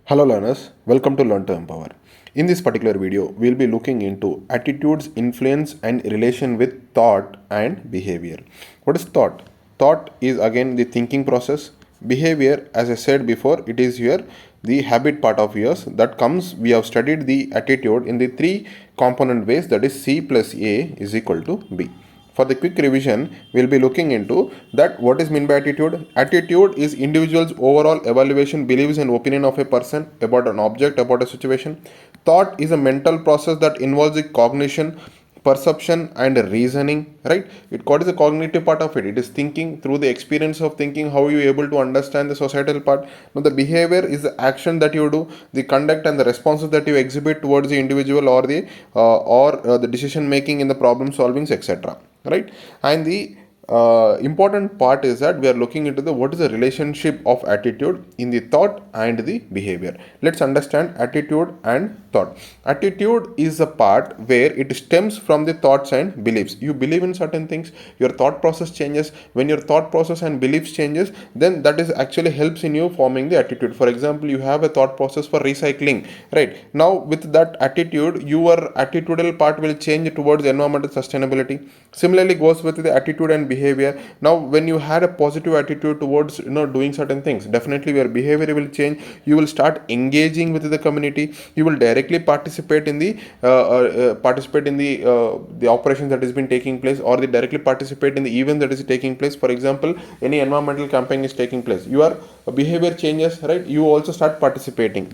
Hello learners, welcome to Learn to Empower. In this particular video, we'll be looking into attitudes, influence and relation with thought and behavior. What is thought? Thought is again the thinking process. Behavior, as I said before, it is here the habit part of yours that comes. We have studied the attitude in the three component ways, that is C plus A is equal to B. For the quick revision, we'll be looking into that what is meant by attitude. Attitude is individual's overall evaluation, beliefs and opinion of a person about an object, about a situation. Thought is a mental process that involves the cognition, perception and reasoning, right? What is the cognitive part of it? It is thinking. Through the experience of thinking, how you able to understand the societal part. Now the behavior is the action that you do, the conduct and the responses that you exhibit towards the individual or the decision making in the problem solvings, etc., right? And the important part is that we are looking into the what is the relationship of attitude in the thought and the behavior. Let's understand attitude and thought. Attitude is a part where it stems from the thoughts and beliefs. You believe in certain things, your thought process changes. When your thought process and beliefs changes, then that is actually helps in you forming the attitude. For example, you have a thought process for recycling, right? Now with that attitude, your attitudinal part will change towards environmental sustainability. Similarly goes with the attitude and behavior. Now when you had a positive attitude towards doing certain things, definitely your behavior will change. You will start engaging with the community. You will directly participate in the operations that has been taking place, or the directly participate in the event that is taking place. For example, any environmental campaign is taking place, your behavior changes, right? You also start participating,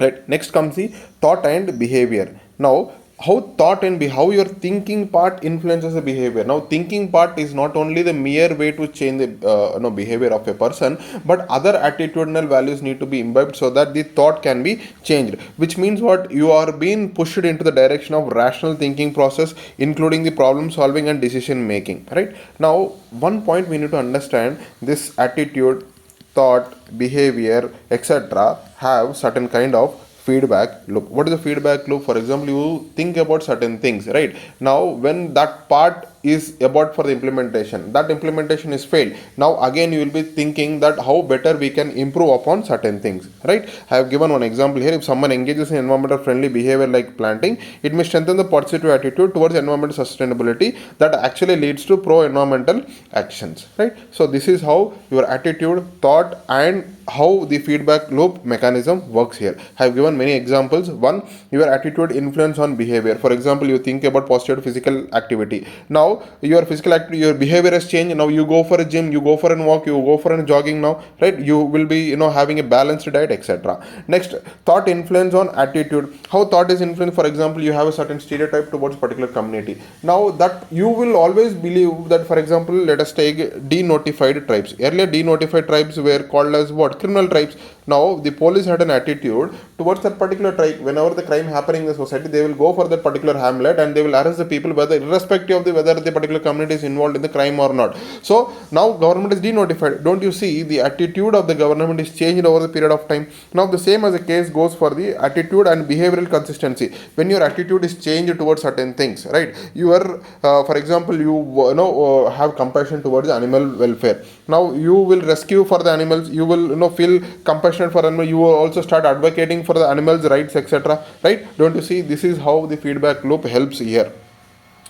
right? Next comes the thought and behavior. Now how thought and how your thinking part influences the behavior. Now thinking part is not only the mere way to change the behavior of a person, but other attitudinal values need to be imbibed so that the thought can be changed, which means what you are being pushed into the direction of rational thinking process, including the problem solving and decision making, right? Now one point we need to understand: this attitude, thought, behavior, etc., have certain kind of feedback loop. What is the feedback loop? For example, you think about certain things, right? Now when that part is about for the implementation, that implementation is failed. Now again you will be thinking that how better we can improve upon certain things, right? I have given one example here. If someone engages in environmental friendly behavior like planting, it may strengthen the positive attitude towards environmental sustainability that actually leads to pro environmental actions, right? So this is how your attitude, thought and how the feedback loop mechanism works here. I have given many examples. One, your attitude influence on behavior. For example, you think about positive physical activity. Now your physical activity, your behavior has changed. Now you go for a gym, you go for a walk, you go for a jogging now, right? You will be having a balanced diet, etc. Next, thought influence on attitude. How thought is influenced? For example, you have a certain stereotype towards particular community. Now that you will always believe that, for example, let us take denotified tribes. Earlier denotified tribes were called as what? Criminal tribes. Now the police had an attitude towards that particular tribe. Whenever the crime happening in the society, they will go for that particular hamlet and they will arrest the people, whether irrespective of whether the particular community is involved in the crime or not. So now government is denotified. Don't you see the attitude of the government is changed over the period of time? Now the same as the case goes for the attitude and behavioral consistency. When your attitude is changed towards certain things, right? You are, for example, you have compassion towards animal welfare. Now you will rescue for the animals. You will feel compassionate for animal. You will also start advocating for the animals' rights, etc. Right? Don't you see? This is how the feedback loop helps here.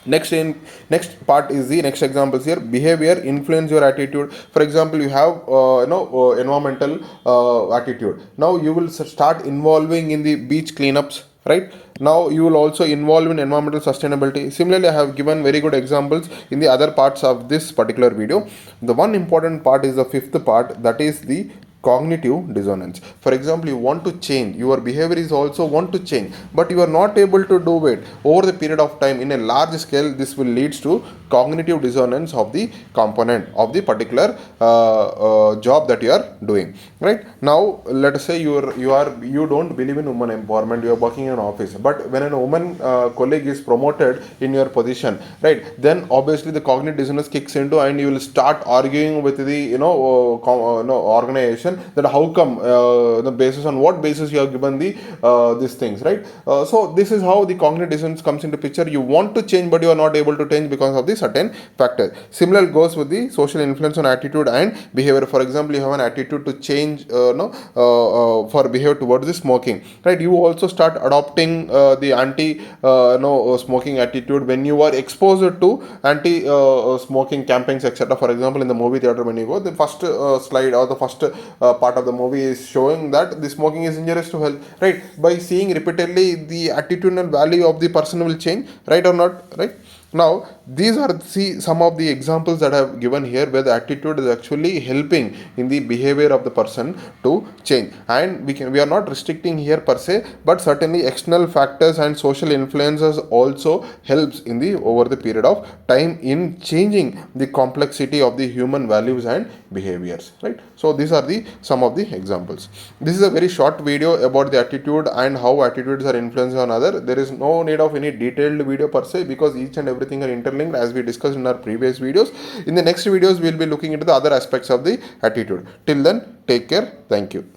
Next part is the next examples here. Behavior influence your attitude. For example, you have environmental attitude. Now you will start involving in the beach cleanups, right? Now you will also involve in environmental sustainability. Similarly, I have given very good examples in the other parts of this particular video. The one important part is the fifth part, that is the cognitive dissonance. For example, you want to change, your behavior is also want to change, but you are not able to do it over the period of time in a large scale. This will leads to cognitive dissonance of the component of the particular job that you are doing, right? Now let us say you don't believe in women empowerment. You are working in an office, but when a woman colleague is promoted in your position, right, then obviously the cognitive dissonance kicks into and you will start arguing with the organization reason that how come the basis on what basis you have given the these things, right? So this is how the cognitive dissonance comes into picture. You want to change, but you are not able to change because of the certain factor. Similar goes with the social influence on attitude and behavior. For example, you have an attitude to change, no, for behavior towards the smoking, right? You also start adopting the anti, no, smoking attitude when you are exposed to anti smoking campaigns, etc. For example, in the movie theater, when you go, the first slide or the first part of the movie is showing that the smoking is injurious to health, right? By seeing repeatedly, the attitudinal value of the person will change, right or not, right? Now, these are some of the examples that I have given here where the attitude is actually helping in the behavior of the person to change. And we are not restricting here per se, but certainly external factors and social influences also helps in the over the period of time in changing the complexity of the human values and behaviors, right? So these are the some of the examples. This is a very short video about the attitude and how attitudes are influenced on other. There is no need of any detailed video per se, because each and everything are interlinked, as we discussed in our previous videos. In the next videos, we'll be looking into the other aspects of the attitude. Till then, take care. Thank you.